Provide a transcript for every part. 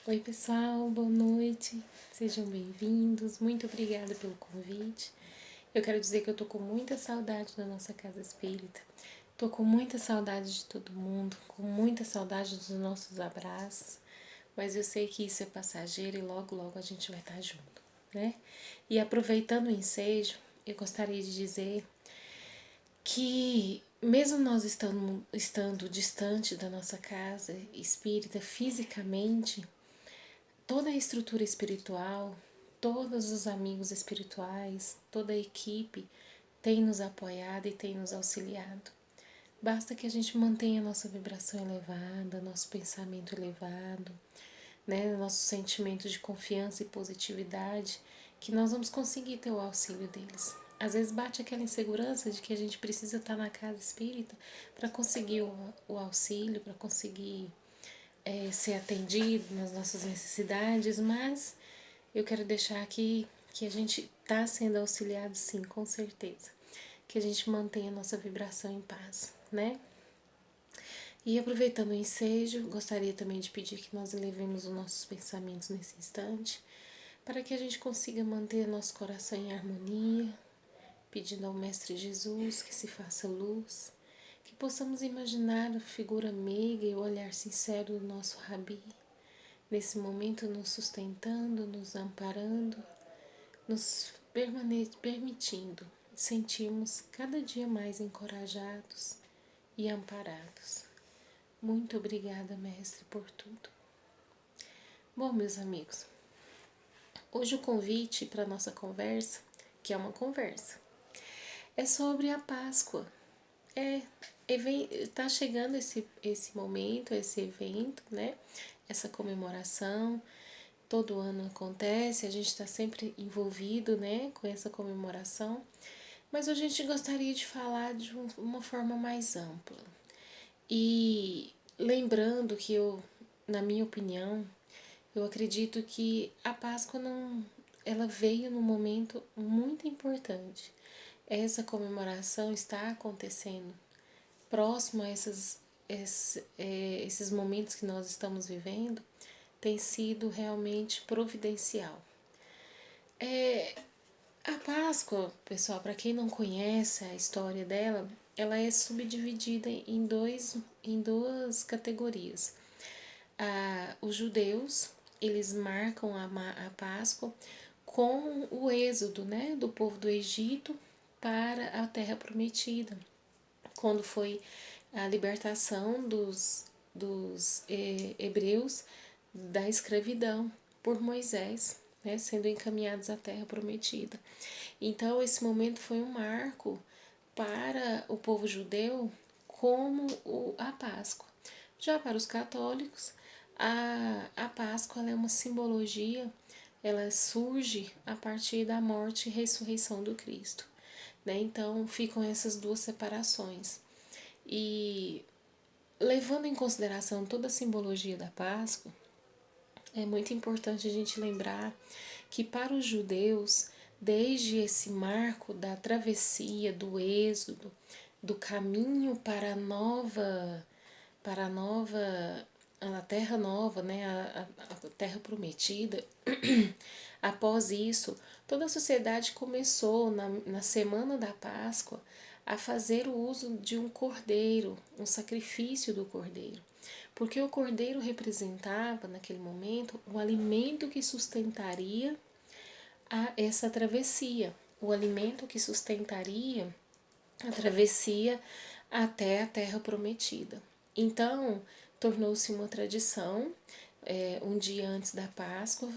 Oi pessoal, boa noite, sejam bem-vindos, muito obrigada pelo convite. Eu quero dizer que eu tô com muita saudade da nossa casa espírita, tô com muita saudade de todo mundo, com muita saudade dos nossos abraços, mas eu sei que isso é passageiro e logo logo a gente vai estar junto, né? E aproveitando o ensejo, eu gostaria de dizer que mesmo nós estando distante da nossa casa espírita fisicamente, toda a estrutura espiritual, todos os amigos espirituais, toda a equipe tem nos apoiado e tem nos auxiliado. Basta que a gente mantenha a nossa vibração elevada, nosso pensamento elevado, né, nosso sentimento de confiança e positividade, que nós vamos conseguir ter o auxílio deles. Às vezes bate aquela insegurança de que a gente precisa estar na casa espírita para conseguir o auxílio, para conseguir ser atendido nas nossas necessidades, mas eu quero deixar aqui que a gente está sendo auxiliado sim, com certeza. Que a gente mantenha a nossa vibração em paz, né? E aproveitando o ensejo, gostaria também de pedir que nós elevemos os nossos pensamentos nesse instante, para que a gente consiga manter nosso coração em harmonia, pedindo ao Mestre Jesus que se faça luz, que possamos imaginar a figura meiga e o olhar sincero do nosso Rabi, nesse momento nos sustentando, nos amparando, nos permitindo sentirmos cada dia mais encorajados e amparados. Muito obrigada, Mestre, por tudo. Bom, meus amigos, hoje o convite para a nossa conversa, que é uma conversa, é sobre a Páscoa. Tá chegando esse momento, esse evento, né? Essa comemoração. Todo ano acontece, a gente está sempre envolvido, né, com essa comemoração. Mas hoje a gente gostaria de falar de uma forma mais ampla. E lembrando que na minha opinião, eu acredito que a Páscoa ela veio num momento muito importante. Essa comemoração está acontecendo próximo a esses momentos que nós estamos vivendo, tem sido realmente providencial. A Páscoa, pessoal, para quem não conhece a história dela, ela é subdividida em duas categorias. Os judeus, eles marcam a Páscoa com o êxodo, né, do povo do Egito para a Terra Prometida, quando foi a libertação dos hebreus da escravidão por Moisés, né, sendo encaminhados à Terra Prometida. Então, esse momento foi um marco para o povo judeu como a Páscoa. Já para os católicos, a Páscoa é uma simbologia, ela surge a partir da morte e ressurreição do Cristo. Né? Então, ficam essas duas separações. E levando em consideração toda a simbologia da Páscoa, é muito importante a gente lembrar que para os judeus, desde esse marco da travessia, do êxodo, do caminho a terra nova, né, a terra prometida, após isso, toda a sociedade começou na semana da Páscoa a fazer o uso de um cordeiro, um sacrifício do cordeiro. Porque o cordeiro representava, naquele momento, o alimento que sustentaria essa travessia, o alimento que sustentaria a travessia até a Terra Prometida. Então, tornou-se uma tradição, um dia antes da Páscoa,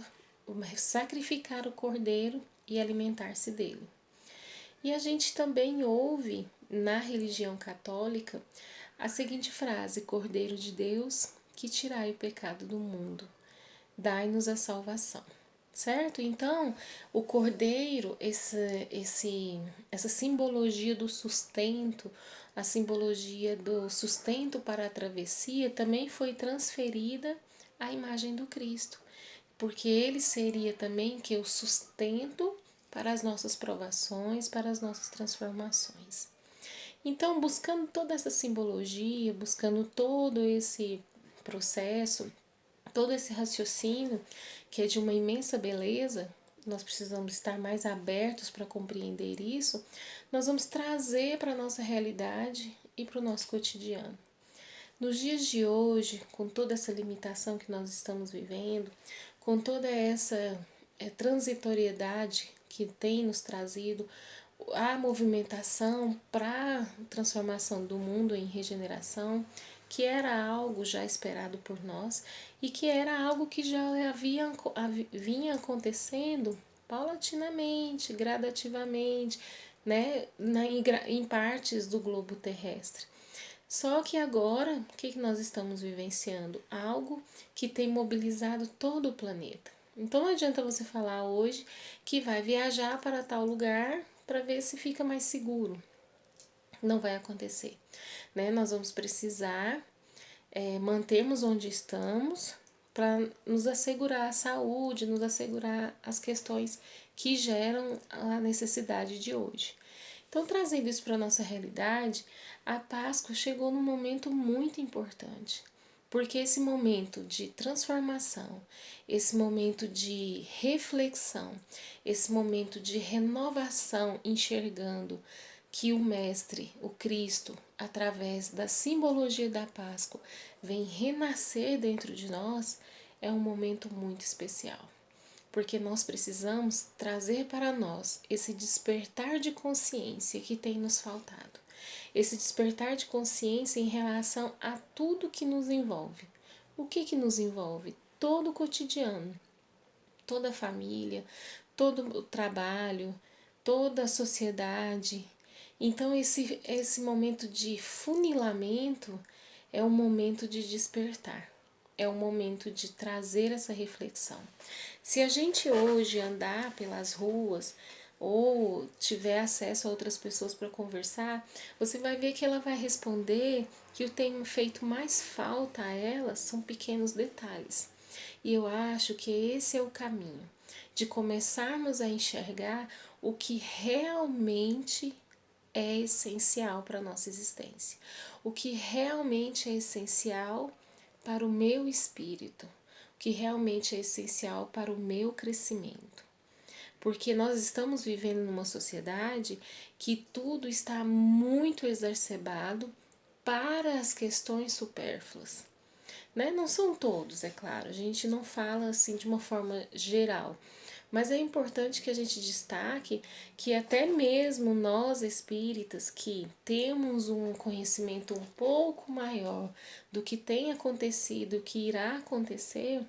sacrificar o cordeiro e alimentar-se dele. E a gente também ouve na religião católica a seguinte frase: Cordeiro de Deus, que tirai o pecado do mundo, dai-nos a salvação. Certo? Então, o cordeiro, essa simbologia do sustento, a simbologia do sustento para a travessia, também foi transferida à imagem do Cristo, porque ele seria também que o sustento para as nossas provações, para as nossas transformações. Então, buscando toda essa simbologia, buscando todo esse processo, todo esse raciocínio, que é de uma imensa beleza, nós precisamos estar mais abertos para compreender isso, nós vamos trazer para a nossa realidade e para o nosso cotidiano. Nos dias de hoje, com toda essa limitação que nós estamos vivendo, com toda essa transitoriedade que tem nos trazido a movimentação para a transformação do mundo em regeneração, que era algo já esperado por nós e que era algo que já vinha acontecendo paulatinamente, gradativamente, né, em partes do globo terrestre. Só que agora, o que nós estamos vivenciando? Algo que tem mobilizado todo o planeta. Então não adianta você falar hoje que vai viajar para tal lugar para ver se fica mais seguro. Não vai acontecer, né? Nós vamos precisar mantermos onde estamos para nos assegurar a saúde, nos assegurar as questões que geram a necessidade de hoje. Então, trazendo isso para a nossa realidade, a Páscoa chegou num momento muito importante, porque esse momento de transformação, esse momento de reflexão, esse momento de renovação, enxergando que o Mestre, o Cristo, através da simbologia da Páscoa, vem renascer dentro de nós, é um momento muito especial. Porque nós precisamos trazer para nós esse despertar de consciência que tem nos faltado. Esse despertar de consciência em relação a tudo que nos envolve. O que nos envolve? Todo o cotidiano, toda a família, todo o trabalho, toda a sociedade. Então esse momento de funilamento é um momento de despertar. É o momento de trazer essa reflexão. Se a gente hoje andar pelas ruas ou tiver acesso a outras pessoas para conversar, você vai ver que ela vai responder que o que tem feito mais falta a ela são pequenos detalhes. E eu acho que esse é o caminho, de começarmos a enxergar o que realmente é essencial para a nossa existência, o que realmente é essencial para o meu espírito, o que realmente é essencial para o meu crescimento. Porque nós estamos vivendo numa sociedade que tudo está muito exacerbado para as questões supérfluas. Né? Não são todos, é claro, a gente não fala assim de uma forma geral, mas é importante que a gente destaque que até mesmo nós espíritas que temos um conhecimento um pouco maior do que tem acontecido, o que irá acontecer,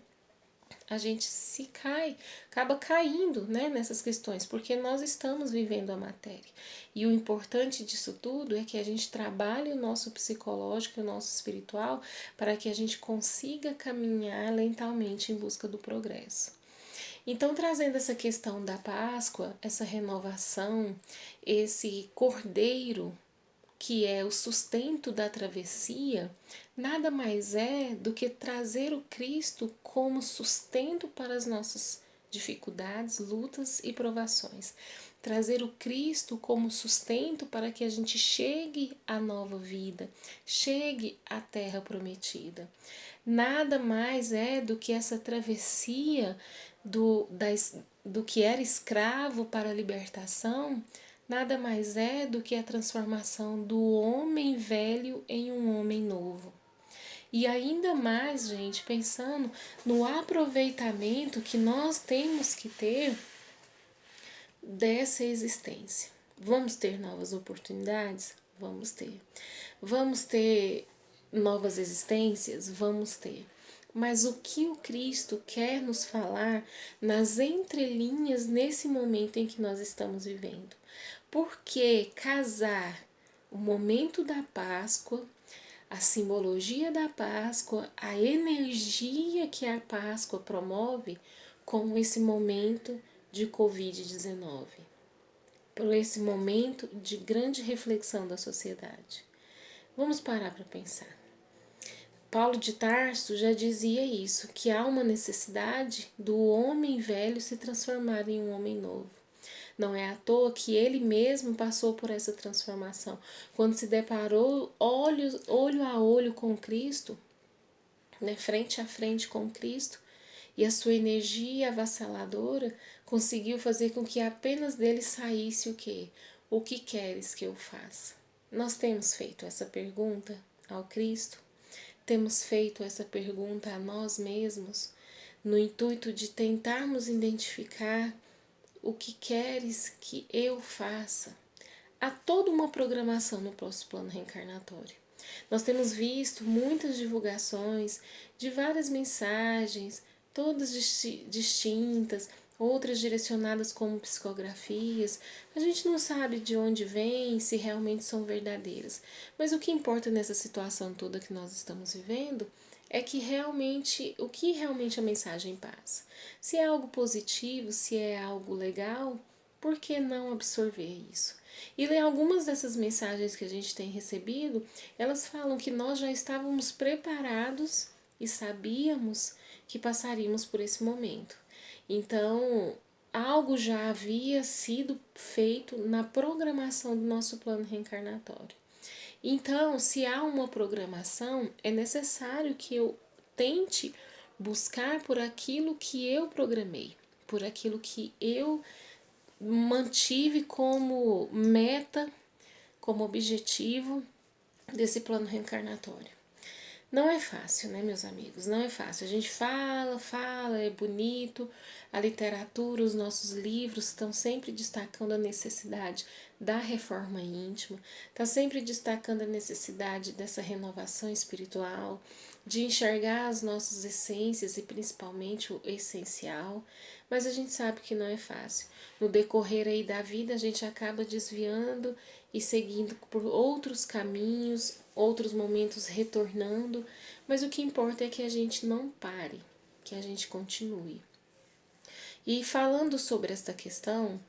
a gente acaba caindo, né, nessas questões, porque nós estamos vivendo a matéria. E o importante disso tudo é que a gente trabalhe o nosso psicológico e o nosso espiritual para que a gente consiga caminhar lentamente em busca do progresso. Então, trazendo essa questão da Páscoa, essa renovação, esse cordeiro que é o sustento da travessia, nada mais é do que trazer o Cristo como sustento para as nossas dificuldades, lutas e provações. Trazer o Cristo como sustento para que a gente chegue à nova vida, chegue à terra prometida. Nada mais é do que essa travessia do que era escravo para a libertação, nada mais é do que a transformação do homem velho em um homem novo. E ainda mais, gente, pensando no aproveitamento que nós temos que ter dessa existência. Vamos ter novas oportunidades? Vamos ter. Vamos ter novas existências? Vamos ter. Mas o que o Cristo quer nos falar nas entrelinhas nesse momento em que nós estamos vivendo? Por que casar o momento da Páscoa, a simbologia da Páscoa, a energia que a Páscoa promove com esse momento de Covid-19? Por esse momento de grande reflexão da sociedade. Vamos parar para pensar. Paulo de Tarso já dizia isso, que há uma necessidade do homem velho se transformar em um homem novo. Não é à toa que ele mesmo passou por essa transformação. Quando se deparou olho a olho com Cristo, né, frente a frente com Cristo, e a sua energia avassaladora conseguiu fazer com que apenas dele saísse o quê? O que queres que eu faça? Nós temos feito essa pergunta ao Cristo? Temos feito essa pergunta a nós mesmos, no intuito de tentarmos identificar o que queres que eu faça? Há toda uma programação no nosso plano reencarnatório. Nós temos visto muitas divulgações de várias mensagens, todas distintas, outras direcionadas como psicografias. A gente não sabe de onde vêm, se realmente são verdadeiras. Mas o que importa nessa situação toda que nós estamos vivendo é que realmente, o que realmente a mensagem passa. Se é algo positivo, se é algo legal, por que não absorver isso? E algumas dessas mensagens que a gente tem recebido, elas falam que nós já estávamos preparados e sabíamos que passaríamos por esse momento. Então, algo já havia sido feito na programação do nosso plano reencarnatório. Então, se há uma programação, é necessário que eu tente buscar por aquilo que eu programei, por aquilo que eu mantive como meta, como objetivo desse plano reencarnatório. Não é fácil, né, meus amigos? Não é fácil. A gente fala, é bonito. A literatura, os nossos livros estão sempre destacando a necessidade da reforma íntima, está sempre destacando a necessidade dessa renovação espiritual, de enxergar as nossas essências e principalmente o essencial, mas a gente sabe que não é fácil. No decorrer aí da vida, a gente acaba desviando e seguindo por outros caminhos, outros momentos retornando, mas o que importa é que a gente não pare, que a gente continue. E falando sobre esta questão,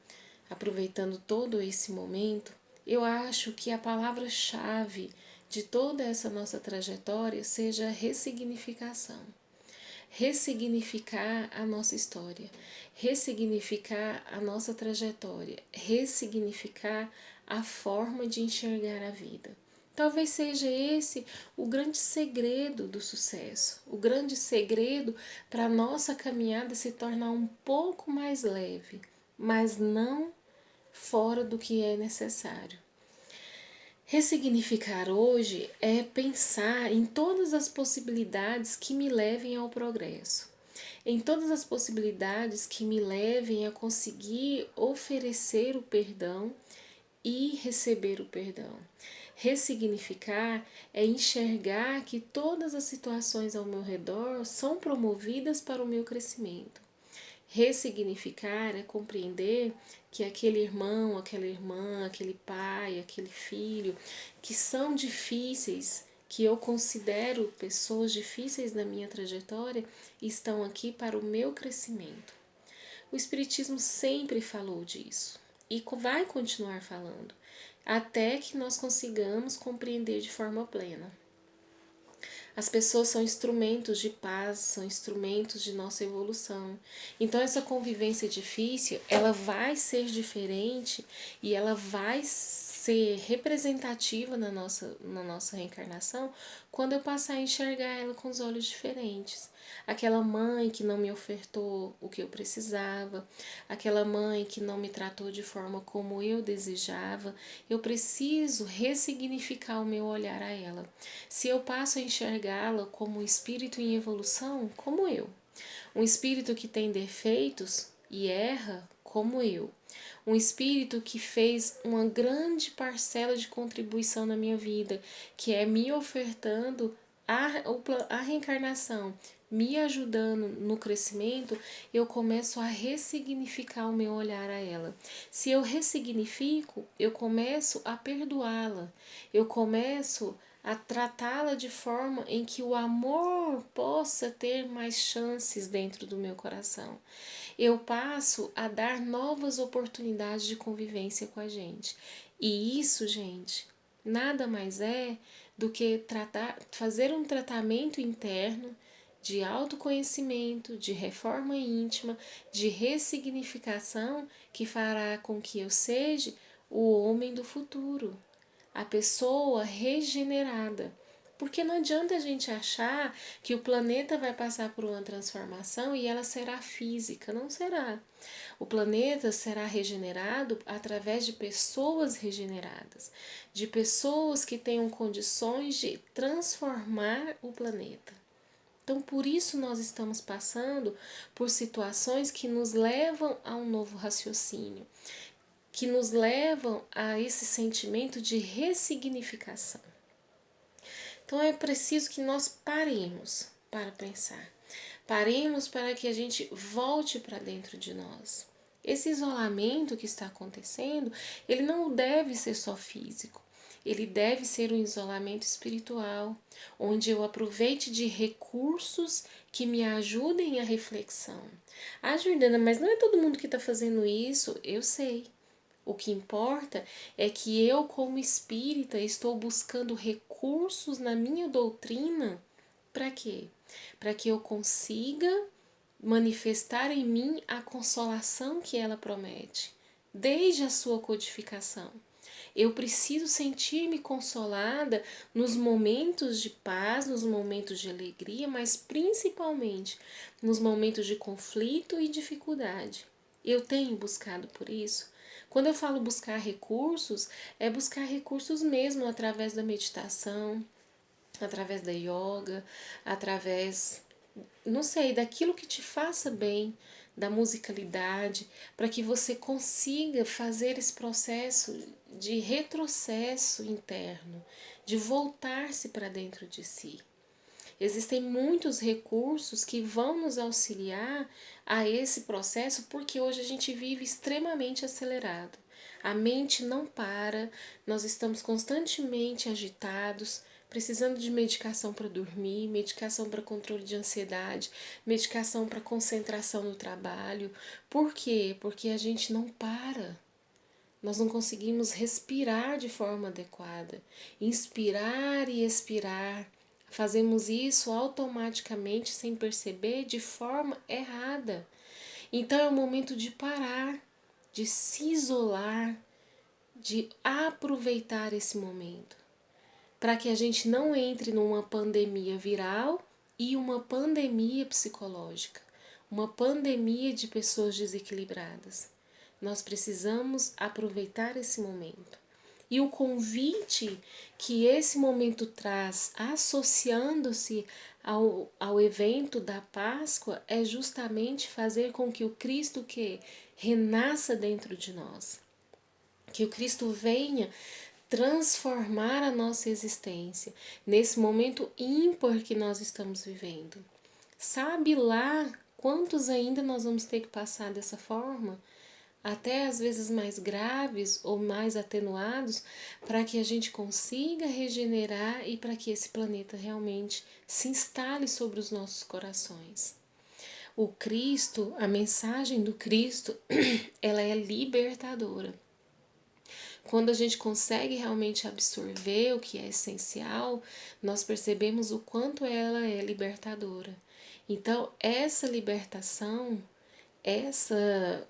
aproveitando todo esse momento, eu acho que a palavra-chave de toda essa nossa trajetória seja ressignificação. Ressignificar a nossa história, ressignificar a nossa trajetória, ressignificar a forma de enxergar a vida. Talvez seja esse o grande segredo do sucesso, o grande segredo para a nossa caminhada se tornar um pouco mais leve, mas não fora do que é necessário. Ressignificar hoje é pensar em todas as possibilidades que me levem ao progresso, em todas as possibilidades que me levem a conseguir oferecer o perdão e receber o perdão. Ressignificar é enxergar que todas as situações ao meu redor são promovidas para o meu crescimento. Ressignificar é compreender que aquele irmão, aquela irmã, aquele pai, aquele filho, que são difíceis, que eu considero pessoas difíceis na minha trajetória, estão aqui para o meu crescimento. O Espiritismo sempre falou disso e vai continuar falando, até que nós consigamos compreender de forma plena. As pessoas são instrumentos de paz, são instrumentos de nossa evolução. Então essa convivência difícil, ela vai ser diferente e ela vai ser representativa na nossa reencarnação quando eu passar a enxergar ela com os olhos diferentes. Aquela mãe que não me ofertou o que eu precisava, aquela mãe que não me tratou de forma como eu desejava, eu preciso ressignificar o meu olhar a ela. Se eu passo a enxergá-la como um espírito em evolução, como eu, um espírito que tem defeitos e erra, como eu, um espírito que fez uma grande parcela de contribuição na minha vida, que é me ofertando a reencarnação, me ajudando no crescimento, eu começo a ressignificar o meu olhar a ela. Se eu ressignifico, eu começo a perdoá-la, eu começo a tratá-la de forma em que o amor possa ter mais chances dentro do meu coração. Eu passo a dar novas oportunidades de convivência com a gente. E isso, gente, nada mais é do que fazer um tratamento interno de autoconhecimento, de reforma íntima, de ressignificação que fará com que eu seja o homem do futuro, a pessoa regenerada, Porque não adianta a gente achar que o planeta vai passar por uma transformação e ela será física, não será. O planeta será regenerado através de pessoas regeneradas, de pessoas que tenham condições de transformar o planeta. Então, por isso nós estamos passando por situações que nos levam a um novo raciocínio, que nos levam a esse sentimento de ressignificação. Então, é preciso que nós paremos para pensar. Paremos para que a gente volte para dentro de nós. Esse isolamento que está acontecendo, ele não deve ser só físico. Ele deve ser um isolamento espiritual, onde eu aproveite de recursos que me ajudem à reflexão. Ah, Jordana, mas não é todo mundo que está fazendo isso? Eu sei. O que importa é que eu, como espírita, estou buscando recursos na minha doutrina. Para quê? Para que eu consiga manifestar em mim a consolação que ela promete, desde a sua codificação. Eu preciso sentir-me consolada nos momentos de paz, nos momentos de alegria, mas principalmente nos momentos de conflito e dificuldade. Eu tenho buscado por isso. Quando eu falo buscar recursos, é buscar recursos mesmo através da meditação, através da yoga, através, não sei, daquilo que te faça bem, da musicalidade, para que você consiga fazer esse processo de retrocesso interno, de voltar-se para dentro de si. Existem muitos recursos que vão nos auxiliar a esse processo, porque hoje a gente vive extremamente acelerado. A mente não para, nós estamos constantemente agitados, precisando de medicação para dormir, medicação para controle de ansiedade, medicação para concentração no trabalho. Por quê? Porque a gente não para. Nós não conseguimos respirar de forma adequada, inspirar e expirar. Fazemos isso automaticamente, sem perceber, de forma errada. Então é o momento de parar, de se isolar, de aproveitar esse momento, para que a gente não entre numa pandemia viral e uma pandemia psicológica, uma pandemia de pessoas desequilibradas. Nós precisamos aproveitar esse momento. E o convite que esse momento traz, associando-se ao evento da Páscoa, é justamente fazer com que o Cristo que renasça dentro de nós. Que o Cristo venha transformar a nossa existência nesse momento ímpar que nós estamos vivendo. Sabe lá quantos ainda nós vamos ter que passar dessa forma? Até às vezes mais graves ou mais atenuados, para que a gente consiga regenerar e para que esse planeta realmente se instale sobre os nossos corações. O Cristo, a mensagem do Cristo, ela é libertadora. Quando a gente consegue realmente absorver o que é essencial, nós percebemos o quanto ela é libertadora. Então, essa libertação, essa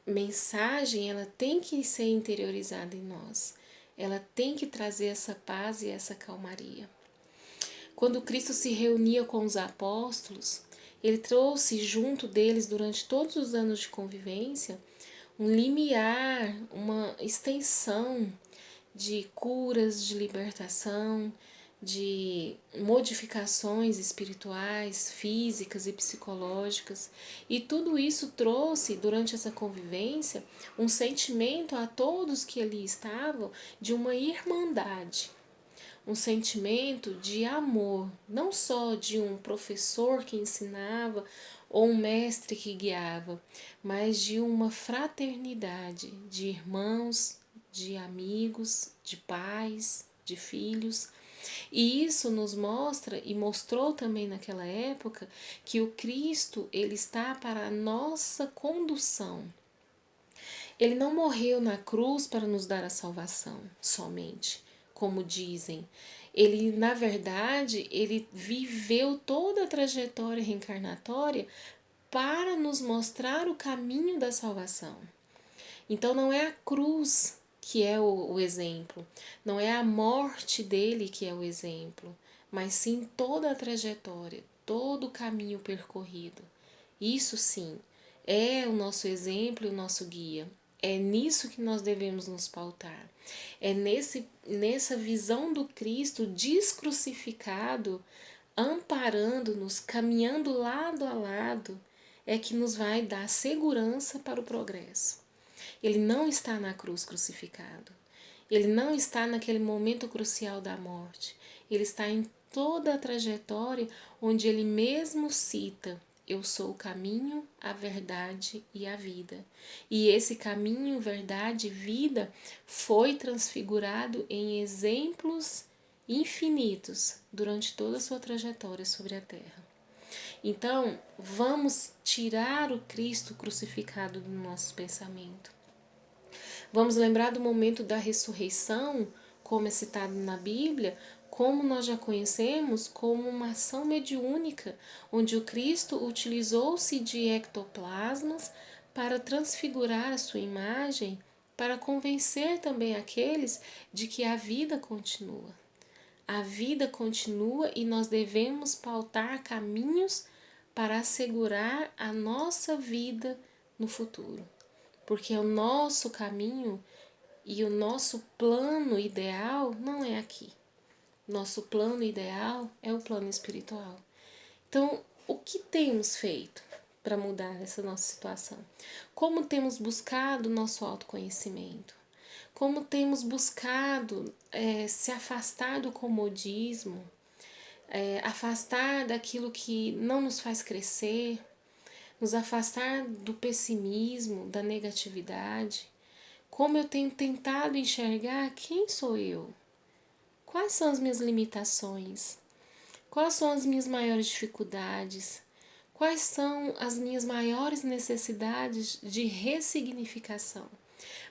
mensagem, ela tem que ser interiorizada em nós. Ela tem que trazer essa paz e essa calmaria. Quando Cristo se reunia com os apóstolos, ele trouxe junto deles, durante todos os anos de convivência, um limiar, uma extensão de curas, de libertação, de modificações espirituais, físicas e psicológicas. E tudo isso trouxe, durante essa convivência, um sentimento a todos que ali estavam de uma irmandade, um sentimento de amor, não só de um professor que ensinava ou um mestre que guiava, mas de uma fraternidade de irmãos, de amigos, de pais, de filhos. E isso nos mostra e mostrou também naquela época que o Cristo, ele está para a nossa condução. Ele não morreu na cruz para nos dar a salvação somente, como dizem. Ele, na verdade, ele viveu toda a trajetória reencarnatória para nos mostrar o caminho da salvação. Então não é a cruz que é o exemplo, não é a morte dele que é o exemplo, mas sim toda a trajetória, todo o caminho percorrido. Isso sim é o nosso exemplo e o nosso guia. É nisso que nós devemos nos pautar. É nessa visão do Cristo descrucificado, amparando-nos, caminhando lado a lado, é que nos vai dar segurança para o progresso. Ele não está na cruz crucificado. Ele não está naquele momento crucial da morte. Ele está em toda a trajetória onde ele mesmo cita: eu sou o caminho, a verdade e a vida. E esse caminho, verdade e vida foi transfigurado em exemplos infinitos durante toda a sua trajetória sobre a terra. Então, vamos tirar o Cristo crucificado do nosso pensamento. Vamos lembrar do momento da ressurreição, como é citado na Bíblia, como nós já conhecemos, como uma ação mediúnica, onde o Cristo utilizou-se de ectoplasmas para transfigurar a sua imagem, para convencer também aqueles de que a vida continua. A vida continua e nós devemos pautar caminhos para assegurar a nossa vida no futuro. Porque o nosso caminho e o nosso plano ideal não é aqui. Nosso plano ideal é o plano espiritual. Então, o que temos feito para mudar essa nossa situação? Como temos buscado nosso autoconhecimento? Como temos buscado se afastar do comodismo, afastar daquilo que não nos faz crescer, nos afastar do pessimismo, da negatividade? Como eu tenho tentado enxergar quem sou eu? Quais são as minhas limitações? Quais são as minhas maiores dificuldades? Quais são as minhas maiores necessidades de ressignificação?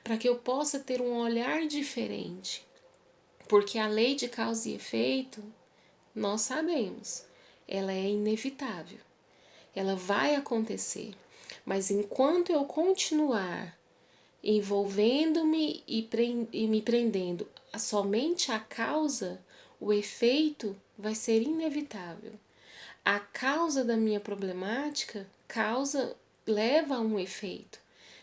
Para que eu possa ter um olhar diferente. Porque a lei de causa e efeito, nós sabemos, ela é inevitável. Ela vai acontecer. Mas enquanto eu continuar envolvendo-me e me prendendo somente à causa, o efeito vai ser inevitável. A causa da minha problemática leva a um efeito.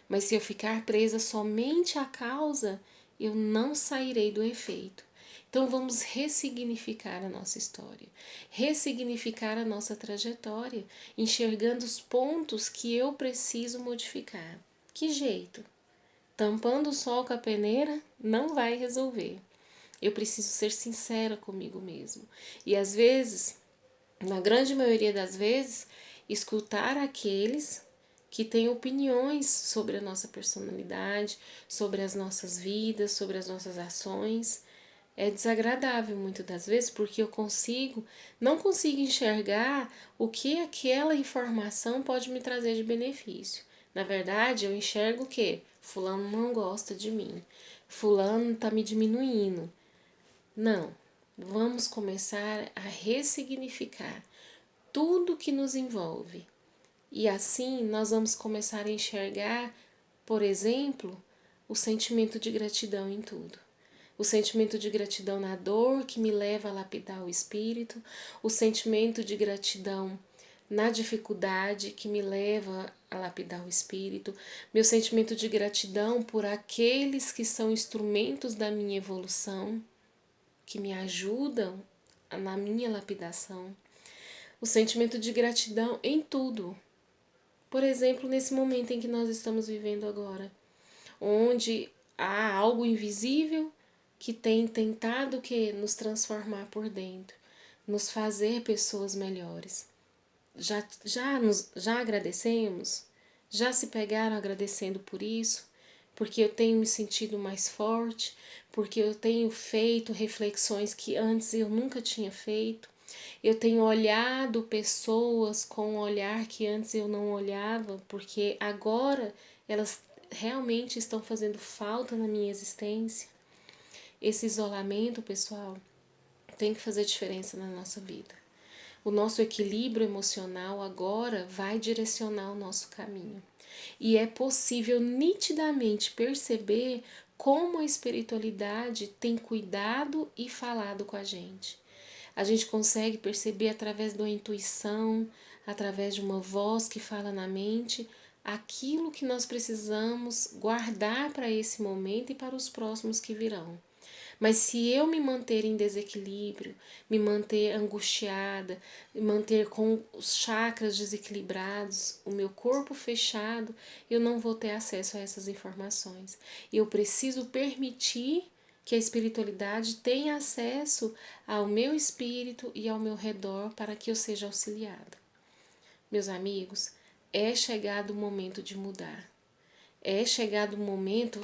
Mas se eu ficar presa somente à causa, eu não sairei do efeito. Então vamos ressignificar a nossa história, ressignificar a nossa trajetória, enxergando os pontos que eu preciso modificar. Que jeito? Tampando o sol com a peneira não vai resolver. Eu preciso ser sincera comigo mesmo. E às vezes, na grande maioria das vezes, escutar aqueles que têm opiniões sobre a nossa personalidade, sobre as nossas vidas, sobre as nossas ações, é desagradável muitas das vezes, porque eu não consigo enxergar o que aquela informação pode me trazer de benefício. Na verdade, eu enxergo o quê? Fulano não gosta de mim. Fulano está me diminuindo. Não. Vamos começar a ressignificar tudo que nos envolve. E assim nós vamos começar a enxergar, por exemplo, o sentimento de gratidão em tudo. O sentimento de gratidão na dor que me leva a lapidar o espírito, o sentimento de gratidão na dificuldade que me leva a lapidar o espírito, meu sentimento de gratidão por aqueles que são instrumentos da minha evolução, que me ajudam na minha lapidação, o sentimento de gratidão em tudo. Por exemplo, nesse momento em que nós estamos vivendo agora, onde há algo invisível que tem tentado nos transformar por dentro, nos fazer pessoas melhores. Já agradecemos? Já se pegaram agradecendo por isso? Porque eu tenho me sentido mais forte, porque eu tenho feito reflexões que antes eu nunca tinha feito. Eu tenho olhado pessoas com um olhar que antes eu não olhava, porque agora elas realmente estão fazendo falta na minha existência. Esse isolamento, pessoal, tem que fazer diferença na nossa vida. O nosso equilíbrio emocional agora vai direcionar o nosso caminho. E é possível nitidamente perceber como a espiritualidade tem cuidado e falado com a gente. A gente consegue perceber através da intuição, através de uma voz que fala na mente, aquilo que nós precisamos guardar para esse momento e para os próximos que virão. Mas se eu me manter em desequilíbrio, me manter angustiada, me manter com os chakras desequilibrados, o meu corpo fechado, eu não vou ter acesso a essas informações. Eu preciso permitir que a espiritualidade tenha acesso ao meu espírito e ao meu redor para que eu seja auxiliada. Meus amigos, é chegado o momento de mudar. É chegado o momento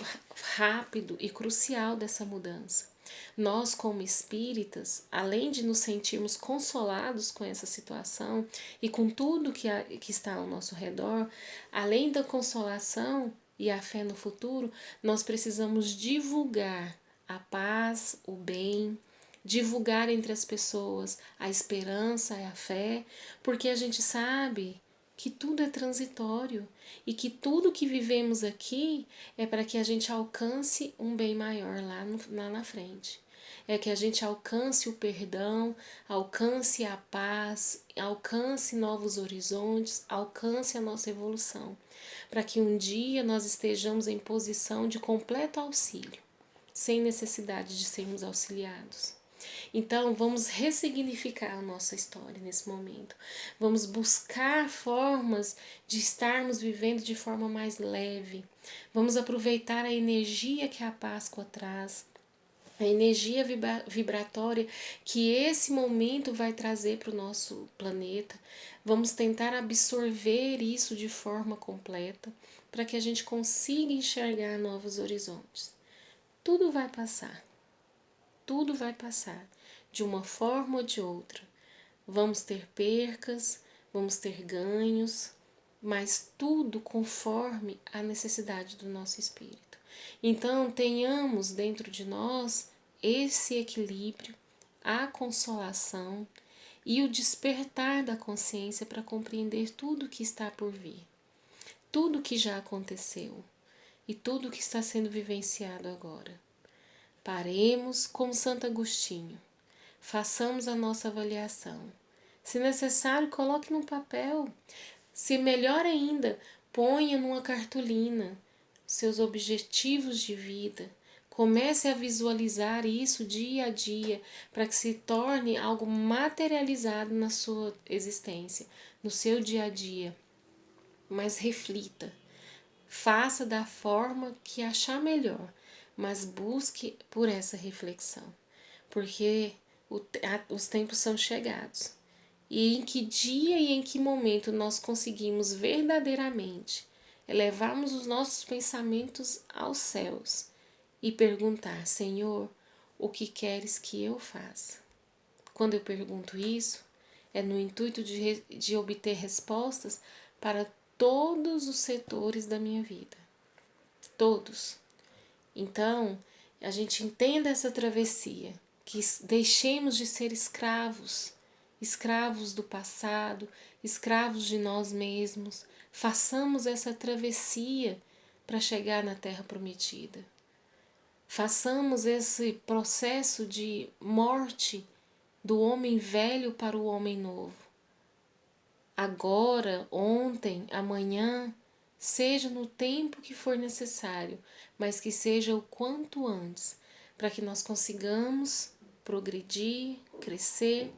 rápido e crucial dessa mudança. Nós, como espíritas, além de nos sentirmos consolados com essa situação e com tudo que está ao nosso redor, além da consolação e a fé no futuro, nós precisamos divulgar a paz, o bem, divulgar entre as pessoas a esperança e a fé, porque a gente sabe que tudo é transitório e que tudo que vivemos aqui é para que a gente alcance um bem maior lá na frente. É que a gente alcance o perdão, alcance a paz, alcance novos horizontes, alcance a nossa evolução, para que um dia nós estejamos em posição de completo auxílio, sem necessidade de sermos auxiliados. Então, vamos ressignificar a nossa história nesse momento. Vamos buscar formas de estarmos vivendo de forma mais leve. Vamos aproveitar a energia que a Páscoa traz, a energia vibratória que esse momento vai trazer para o nosso planeta. Vamos tentar absorver isso de forma completa para que a gente consiga enxergar novos horizontes. Tudo vai passar. Tudo vai passar, de uma forma ou de outra. Vamos ter percas, vamos ter ganhos, mas tudo conforme a necessidade do nosso espírito. Então, tenhamos dentro de nós esse equilíbrio, a consolação e o despertar da consciência para compreender tudo o que está por vir, tudo o que já aconteceu e tudo o que está sendo vivenciado agora. Paremos como Santo Agostinho, façamos a nossa avaliação. Se necessário, coloque num papel. Se melhor ainda, ponha numa cartolina seus objetivos de vida. Comece a visualizar isso dia a dia para que se torne algo materializado na sua existência, no seu dia a dia. Mas reflita, faça da forma que achar melhor, mas busque por essa reflexão, porque os tempos são chegados. E em que dia e em que momento nós conseguimos verdadeiramente elevarmos os nossos pensamentos aos céus e perguntar: Senhor, o que queres que eu faça? Quando eu pergunto isso, é no intuito de obter respostas para todos os setores da minha vida. Todos. Então, a gente entenda essa travessia, que deixemos de ser escravos, escravos do passado, escravos de nós mesmos, façamos essa travessia para chegar na Terra Prometida. Façamos esse processo de morte do homem velho para o homem novo. Agora, ontem, amanhã, seja no tempo que for necessário, mas que seja o quanto antes, para que nós consigamos progredir, crescer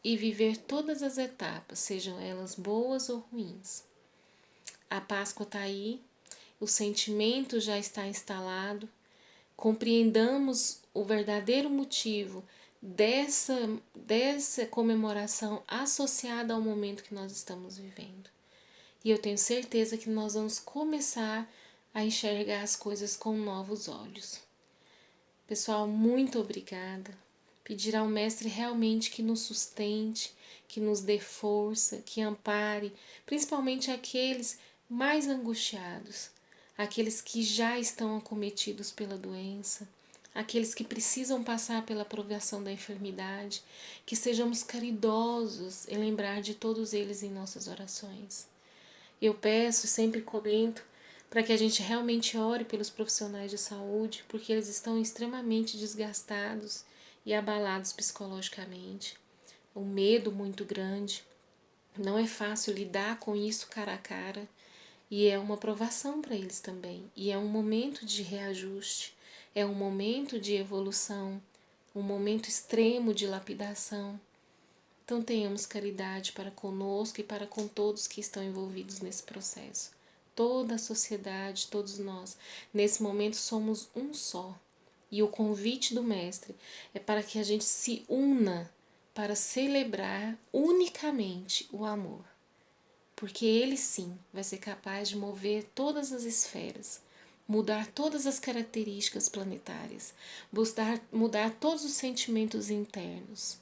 e viver todas as etapas, sejam elas boas ou ruins. A Páscoa está aí, o sentimento já está instalado, compreendamos o verdadeiro motivo dessa comemoração associada ao momento que nós estamos vivendo. E eu tenho certeza que nós vamos começar a enxergar as coisas com novos olhos. Pessoal, muito obrigada. Pedir ao Mestre realmente que nos sustente, que nos dê força, que ampare, principalmente aqueles mais angustiados, aqueles que já estão acometidos pela doença, aqueles que precisam passar pela provação da enfermidade, que sejamos caridosos em lembrar de todos eles em nossas orações. Eu peço, sempre comento, para que a gente realmente ore pelos profissionais de saúde, porque eles estão extremamente desgastados e abalados psicologicamente. o medo muito grande. Não é fácil lidar com isso cara a cara. E é uma provação para eles também. E é um momento de reajuste, é um momento de evolução, um momento extremo de lapidação. Então tenhamos caridade para conosco e para com todos que estão envolvidos nesse processo. Toda a sociedade, todos nós, nesse momento somos um só. E o convite do Mestre é para que a gente se una para celebrar unicamente o amor. Porque ele sim vai ser capaz de mover todas as esferas, mudar todas as características planetárias, mudar todos os sentimentos internos.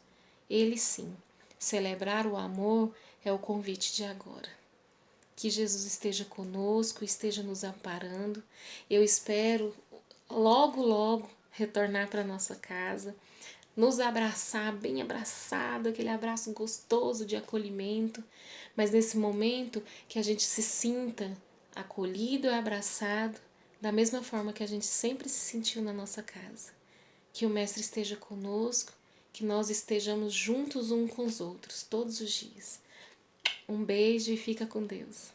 Ele sim. Celebrar o amor é o convite de agora. Que Jesus esteja conosco, esteja nos amparando. Eu espero logo, logo retornar para nossa casa, nos abraçar, bem abraçado, aquele abraço gostoso de acolhimento, mas nesse momento que a gente se sinta acolhido e abraçado da mesma forma que a gente sempre se sentiu na nossa casa. Que o Mestre esteja conosco, que nós estejamos juntos uns com os outros todos os dias. Um beijo e fica com Deus.